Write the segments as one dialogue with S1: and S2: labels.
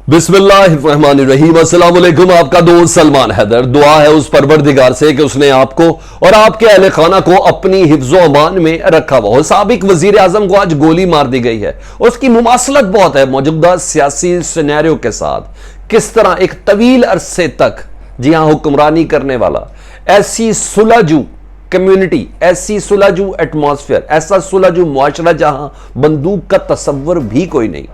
S1: बिस्मिल्लाहिर्रहमानिर्रहीम। अस्सलाम वालेकुम। आपका दोस्त सलमान हैदर। दुआ है उस परवरदिगार से कि उसने आपको और आपके अहले खाना को अपनी हिफ्ज़ो अमान में रखा हुआ हो। साबिक वजीर आजम को आज गोली मार दी गई है। उसकी मुमासलत बहुत है मौजूदा सियासी सिनेरियो के साथ। किस तरह एक तवील अरसे तक जी हां हुक्मरानी करने वाला, ऐसी सुलझू कम्युनिटी, ऐसी सुलझू एटमॉस्फेयर, ऐसा सुलझू मुआशरा जहां बंदूक का तस्वर भी कोई नहीं,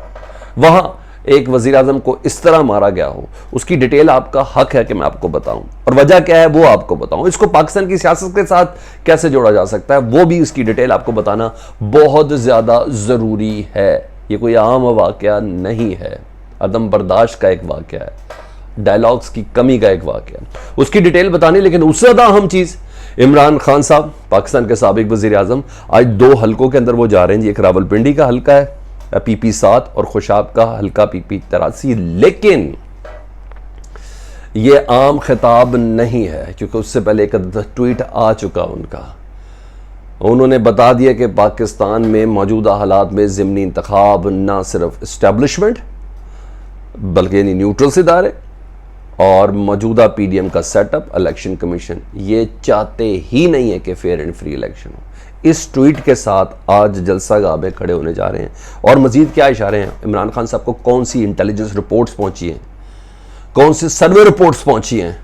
S1: वहां एक वजीर आजम को इस तरह मारा गया हो, उसकी डिटेल आपका हक है कि मैं आपको बताऊं, और वजह क्या है वो आपको बताऊं। इसको पाकिस्तान की सियासत के साथ कैसे जोड़ा जा सकता है वो भी इसकी डिटेल आपको बताना बहुत ज्यादा जरूरी है। ये कोई आम वाकया नहीं है, अदम बर्दाश्त का एक वाकया है, डायलॉग्स की कमी का एक वाकया है, उसकी डिटेल बतानी। लेकिन उससे ज्यादा अहम चीज, इमरान खान साहब पाकिस्तान के साबिक वजीर आजम आज दो हलकों के अंदर वो जा रहे हैं जी। एक रावलपिंडी का हल्का है PP 7 और खुशाब का हल्का PP 83। लेकिन यह आम खिताब नहीं है, क्योंकि उससे पहले एक ट्वीट आ चुका उनका। उन्होंने बता दिया कि पाकिस्तान में मौजूदा हालात में ज़िमनी इंतखाब ना सिर्फ इस्टेब्लिशमेंट बल्कि यानी न्यूट्रल इदारे और मौजूदा PDM का सेटअप, इलेक्शन कमीशन, ये चाहते ही नहीं है कि फेयर एंड फ्री इलेक्शन हो। इस ट्वीट के साथ आज जलसा गाह में खड़े होने जा रहे हैं। और मजीद क्या इशारे हैं, इमरान खान साहब को कौन सी इंटेलिजेंस रिपोर्ट्स पहुंची हैं, कौन सी सर्वे रिपोर्ट्स पहुंची हैं,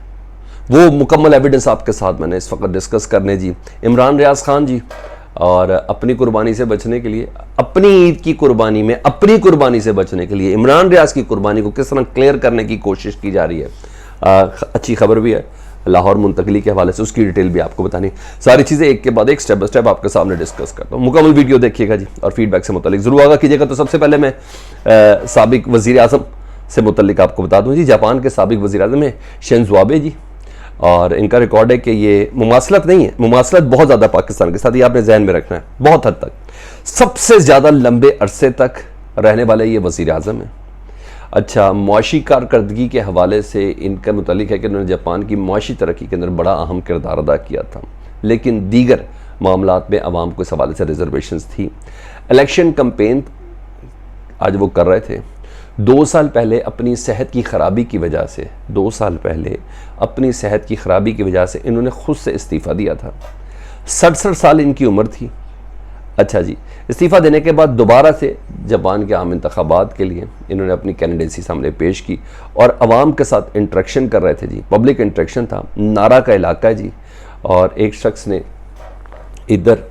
S1: वो मुकम्मल एविडेंस आपके साथ मैंने इस वक्त डिस्कस करने जी। इमरान रियाज खान जी और अपनी कुर्बानी से बचने के लिए, अपनी ईद की कुर्बानी में अपनी कुर्बानी से बचने के लिए इमरान रियाज की कुर्बानी को किस तरह क्लियर करने की कोशिश की जा रही है। अच्छी खबर भी है लाहौर मुंतकली के हवाले से, उसकी डिटेल भी आपको बतानी। सारी चीज़ें एक के बाद एक स्टेप बाय स्टेप आपके सामने डिस्कस करता हूँ। मुकम्मल वीडियो देखिएगा जी और फीडबैक से मुतालिक जरूर आगा कीजिएगा। तो सबसे पहले मैं साबिक वजीर आजम से मुतालिक आपको बता दूँ जी। जापान के साबिक वजीर आजम है शिंजो आबे जी, और इनका रिकॉर्ड है कि ये मुमासलत नहीं है, मुमासलत बहुत ज़्यादा पाकिस्तान के साथ, ये आपने जहन में रखना है। बहुत हद तक सबसे ज़्यादा लंबे अरसे तक रहने वाले ये वजीर आजम है। अच्छा, मुआशी कारकर्दगी के हवाले से इनका मुतालिक है कि उन्होंने जापान की मुआशी तरक्की के अंदर बड़ा अहम किरदार अदा किया था, लेकिन दीगर मामलात में आवाम को इस हवाले से रिजर्वेशंस थी। इलेक्शन कैंपेन आज वो कर रहे थे। 2 साल पहले अपनी सेहत की ख़राबी की वजह से, 2 साल पहले अपनी सेहत की ख़राबी की वजह से इन्होंने खुद से इस्तीफ़ा दिया था। 67 साल इनकी उम्र थी। अच्छा जी, इस्तीफ़ा देने के बाद दोबारा से जापान के आम इंतखाबात के लिए इन्होंने अपनी कैंडिडेसी सामने पेश की और आवाम के साथ इंटरेक्शन कर रहे थे जी। पब्लिक इंटरेक्शन था, नारा का इलाका है जी। और एक शख्स ने इधर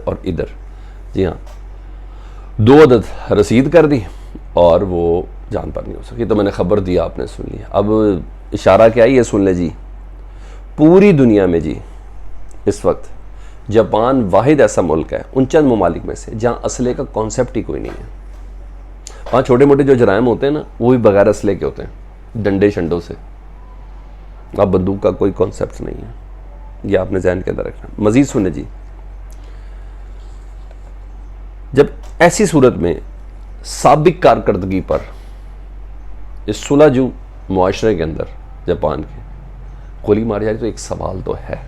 S1: और इधर, जी हाँ, 2 अदद रसीद कर दी और वो जान पर नहीं हो सकी। तो मैंने खबर दी, आपने सुन लिया। अब इशारा क्या है ये सुन ले जी। पूरी दुनिया में जी इस वक्त जापान वाहिद ऐसा मुल्क है उन चंद ममालिक में से जहाँ असले का कॉन्सेप्ट ही कोई नहीं है। वहाँ छोटे मोटे जो जराइम होते हैं ना, वो भी बगैर असले के होते हैं, डंडे शंडों से। अब बंदूक का कोई कॉन्सेप्ट नहीं है, ये आपने ज़हन के अंदर रखना। मजीद सुने जी। जब ऐसी सूरत में साबिक कारकर्दगी पर इस सुलझू मुआशरे के अंदर जापान के गोली मारी जा रही, तो एक सवाल तो है।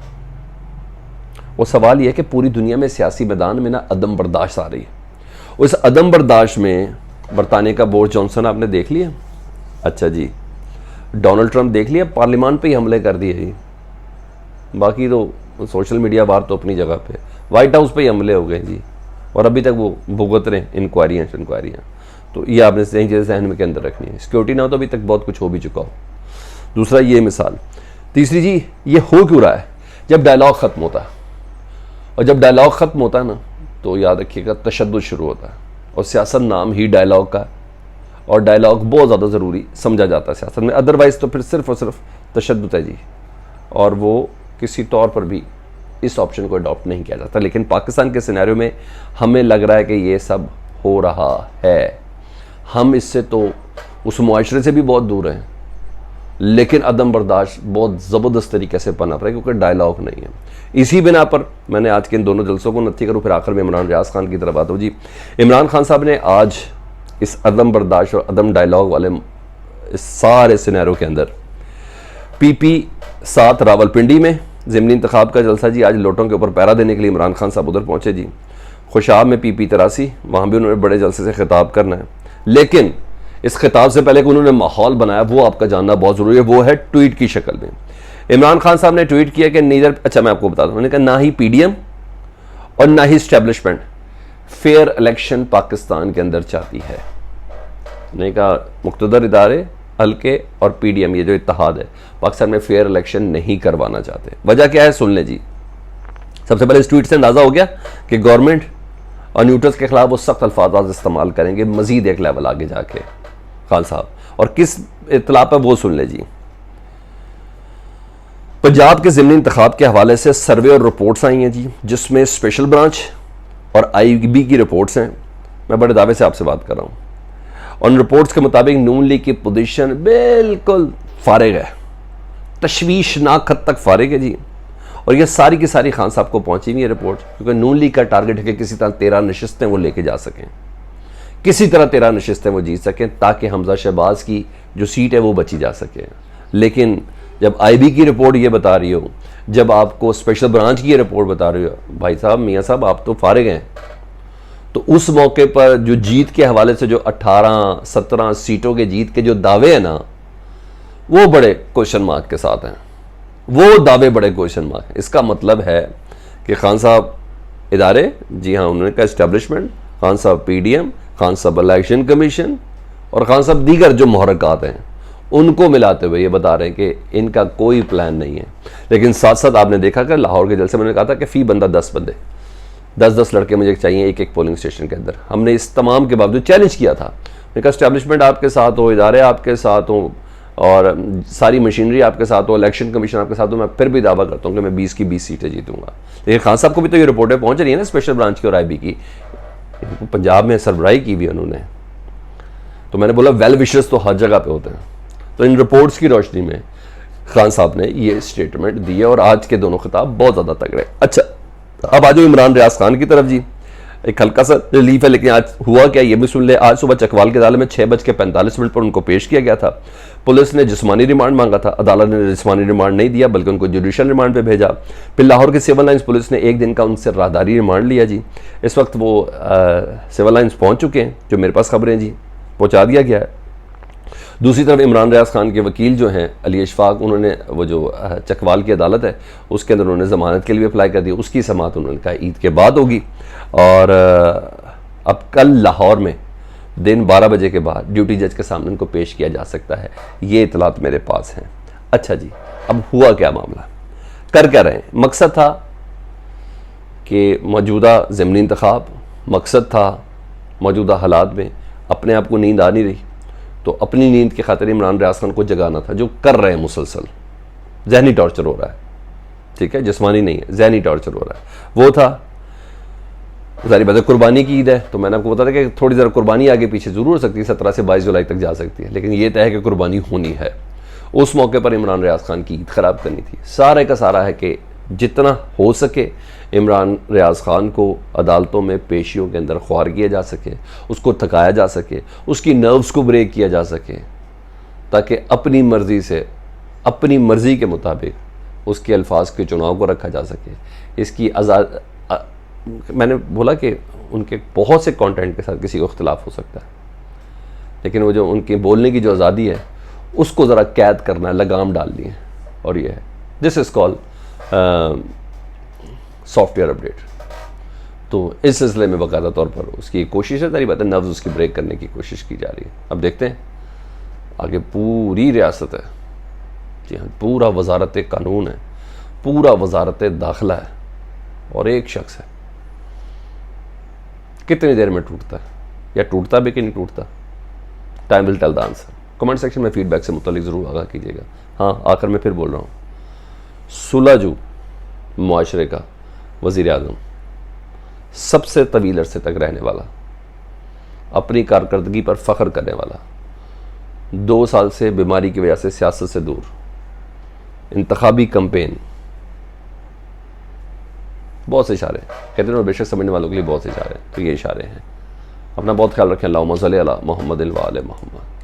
S1: वो सवाल यह है कि पूरी दुनिया में सियासी मैदान में ना अदम बर्दाश्त आ रही है। उस अदम बर्दाश्त में बरतानिया का बोरिस जॉनसन आपने देख लिया। अच्छा जी, डोनाल्ड ट्रंप देख लिया, पार्लियामान पे ही हमले कर दिए जी। बाकी तो सोशल मीडिया वार तो अपनी जगह पे, वाइट हाउस पे ही हमले हो गए जी, और अभी तक वो भुगत रहे इंक्वायरियाँ। तो ये आपने सही चीज़ें जहन में के अंदर रखनी है। सिक्योरिटी ना हो तो अभी तक बहुत कुछ हो भी चुका हो। दूसरा ये मिसाल। तीसरी जी, ये हो क्यों रहा है? जब डायलॉग ख़त्म होता है, और जब डायलॉग ख़त्म होता है ना, तो याद रखिएगा तशद्दुद शुरू होता है। और सियासत नाम ही डायलॉग का, और डायलॉग बहुत ज़्यादा ज़रूरी समझा जाता है सियासत में। अदरवाइज़ तो फिर सिर्फ और सिर्फ तशद्दुद है जी, और वो किसी तौर पर भी इस ऑप्शन को अडॉप्ट नहीं किया जाता। लेकिन पाकिस्तान के सिनेरियो में हमें लग रहा है कि ये सब हो रहा है। हम इससे तो उस मुआशरे से भी बहुत दूर हैं, लेकिन अदम बर्दाश्त बहुत ज़बरदस्त तरीके से पनप रहा है, क्योंकि डायलॉग नहीं है। इसी बिना पर मैंने आज के इन दोनों जलसों को नत्थी करूँ, फिर आखिर में इमरान रियाज खान की तरफ आता हूँ जी। इमरान खान साहब ने आज इस अदम बर्दाश्त और अदम डायलॉग वाले इस सारे सिनेरियो के अंदर PP 7 रावलपिंडी में ज़िमनी इंतखाब का जलसा जी। आज लोटों के ऊपर पहरा देने के लिए इमरान खान साहब उधर पहुँचे जी। खुशाब में PP 83, वहाँ भी उन्होंने बड़े जलसे से खिताब करना है। लेकिन इस खिताब से पहले कि उन्होंने माहौल बनाया वो आपका जानना बहुत ज़रूरी है। वो है ट्वीट की शक्ल में। इमरान खान साहब ने ट्वीट किया कि नीदर, अच्छा मैं आपको बता दूं, उन्होंने कहा ना ही पीडीएम और ना ही इस्टेब्लिशमेंट फेयर इलेक्शन पाकिस्तान के अंदर चाहती है। उन्होंने कहा मुक़्तदर इदारे, हल्के और पीडीएम, ये जो इत्तेहाद है, पाकिस्तान में फेयर इलेक्शन नहीं करवाना चाहते। वजह क्या है सुन ले जी। सबसे पहले इस ट्वीट से अंदाज़ा हो गया कि गवर्नमेंट और न्यूट्रल्स के खिलाफ वो सख्त अल्फाज इस्तेमाल करेंगे मजीद एक लेवल आगे जाके खान साहब। और किस इत्तला पर वो सुन ले जी। पंजाब के ज़िमनी इंतखाब के हवाले से सर्वे और रिपोर्ट्स आई हैं जी, जिसमें स्पेशल ब्रांच और आईबी की रिपोर्ट्स हैं। मैं बड़े दावे से आपसे बात कर रहा हूँ। उन रिपोर्ट्स के मुताबिक नून लीग की पोजीशन बिल्कुल फारिग है, तशवीशनाक हद तक फारिग है जी। और ये सारी की सारी खान साहब को पहुंची हुई है रिपोर्ट, क्योंकि नून लीग का टारगेट है कि किसी तरह 13 नशिस्तें वो लेके जा सकें, किसी तरह 13 नशिस्तें वो जीत सकें, ताकि हमजा शहबाज की जो सीट है वो बची जा सके। लेकिन जब आईबी की रिपोर्ट ये बता रही हो, जब आपको स्पेशल ब्रांच की रिपोर्ट बता रही हो, भाई साहब मियाँ साहब आप तो फारिग हैं, तो उस मौके पर जो जीत के हवाले से जो 18-17 सीटों के जीत के जो दावे हैं ना, वो बड़े क्वेश्चन मार्क के साथ हैं। वो दावे बड़े क्वेश्चन मार्क हैं। इसका मतलब है कि खान साहब इदारे, जी हाँ उन्होंने कहा इस्टेब्लिशमेंट, खान साहब पीडीएम, खान साहब इलेक्शन कमीशन और खान साहब दीगर जो मुहर्रकात हैं, उनको मिलाते हुए ये बता रहे हैं कि इनका कोई प्लान नहीं है। लेकिन साथ साथ आपने देखा कि लाहौर के जलसे में मैंने कहा था कि फी बंदा 10 बंदे, 10-10 लड़के मुझे चाहिए एक एक पोलिंग स्टेशन के अंदर। हमने इस तमाम के बावजूद चैलेंज किया था। मैंने कहा इस्टेब्लिशमेंट आपके साथ हो, इदारे आपके साथ हो और सारी मशीनरी आपके साथ हो, इलेक्शन कमीशन आपके साथ हो, मैं फिर भी दावा करता हूँ कि मैं 20 की 20 सीटें जीतूंगा। लेकिन खान साहब को भी तो ये रिपोर्टें पहुँच रही है ना स्पेशल ब्रांच की और आईबी की, पंजाब में सरबराही की भी उन्होंने। तो मैंने बोला वेल विशर्स तो हर जगह पे होते हैं। तो इन रिपोर्ट्स की रोशनी में खान साहब ने ये स्टेटमेंट दी है और आज के दोनों खिताब बहुत ज़्यादा तगड़े। अच्छा अब आ जाओ इमरान रियाज खान की तरफ जी। एक हल्का सा रिलीफ है, लेकिन आज हुआ क्या ये भी सुन ले। आज सुबह चकवाल के अदालत में 6:45 पर उनको पेश किया गया था। पुलिस ने जिस्मानी रिमांड मांगा था, अदालत ने जिस्मानी रिमांड नहीं दिया बल्कि उनको जुडिशल रिमांड पे भेजा। फिर लाहौर की सिविल लाइन्स पुलिस ने एक दिन का उनसे राहदारी रिमांड लिया जी। इस वक्त वो सिविल लाइन्स पहुँच चुके हैं, जो मेरे पास खबरें जी, पहुँचा दिया गया है। दूसरी तरफ इमरान रियाज खान के वकील जो हैं अली अशफाक, उन्होंने वो जो चकवाल की अदालत है उसके अंदर उन्होंने ज़मानत के लिए अप्लाई कर दी। उसकी समाअत उन्होंने कहा ईद के बाद होगी। और अब कल लाहौर में दिन 12 बजे के बाद ड्यूटी जज के सामने उनको पेश किया जा सकता है। ये इतलात मेरे पास हैं। अच्छा जी, अब हुआ क्या मामला, कर क्या रहे हैं? मकसद था कि मौजूदा ज़िमनी इंतखाब, मकसद था मौजूदा हालात में अपने आप को नींद आ नहीं रही, तो अपनी नींद की खातिर इमरान रियाज खान को जगाना था, जो कर रहे हैं मुसलसल। जहनी टॉर्चर हो रहा है, ठीक है, जिस्मानी नहीं है, जहनी टॉर्चर हो रहा है। वो था जारी बात है कुर्बानी की ईद है, तो मैंने आपको बताया कि थोड़ी ज़रा कुर्बानी आगे पीछे ज़रूर हो सकती है, 17 से 22 जुलाई तक जा सकती है, लेकिन ये तय है कि कुर्बानी होनी है। उस मौके पर इमरान रियाज खान की ईद ख़राब करनी थी। सारे का सारा है कि जितना हो सके इमरान रियाज खान को अदालतों में पेशियों के अंदर ख्वार किया जा सके, उसको थकाया जा सके, उसकी नर्व्स को ब्रेक किया जा सके, ताकि अपनी मर्ज़ी से, अपनी मर्ज़ी के मुताबिक उसके अल्फाज के चुनाव को रखा जा सके। इसकी आज़ाद, मैंने बोला कि उनके बहुत से कंटेंट के साथ किसी को इख्तिलाफ हो सकता है, लेकिन वो जो उनके बोलने की जो आज़ादी है उसको ज़रा कैद करना, लगाम डालनी है। और ये है this is called software update. तो इस सिलसिले में बाकायदा तौर पर उसकी कोशिश है, सारी बात है, नफ्स उसकी ब्रेक करने की कोशिश की जा रही है। अब देखते हैं आगे। पूरी रियासत है जी हाँ, पूरा वजारत कानून है, पूरा वजारत दाखिला है और एक शख्स है। कितनी देर में टूटता है, या टूटता भी कि नहीं टूटता, time will tell the answer. Comment section में फीडबैक से मुतालिक ज़रूर आगाह कीजिएगा। हाँ, आखिर में फिर बोल रहा हूँ, सुलझू मुआशरे का वज़ीर आज़म, सबसे तवील अरसे तक रहने वाला, अपनी कारकर्दगी पर फ़ख्र करने वाला, 2 साल से बीमारी की वजह से सियासत से दूर, इंतखाबी कैंपेन, बहुत से इशारे कहते हैं, बेशक समझने वालों के लिए बहुत से इशारे हैं, तो ये इशारे हैं। अपना बहुत ख्याल रखें। अल्लाहुम्मा सल्ली अला मुहम्मद व आले मुहम्मद।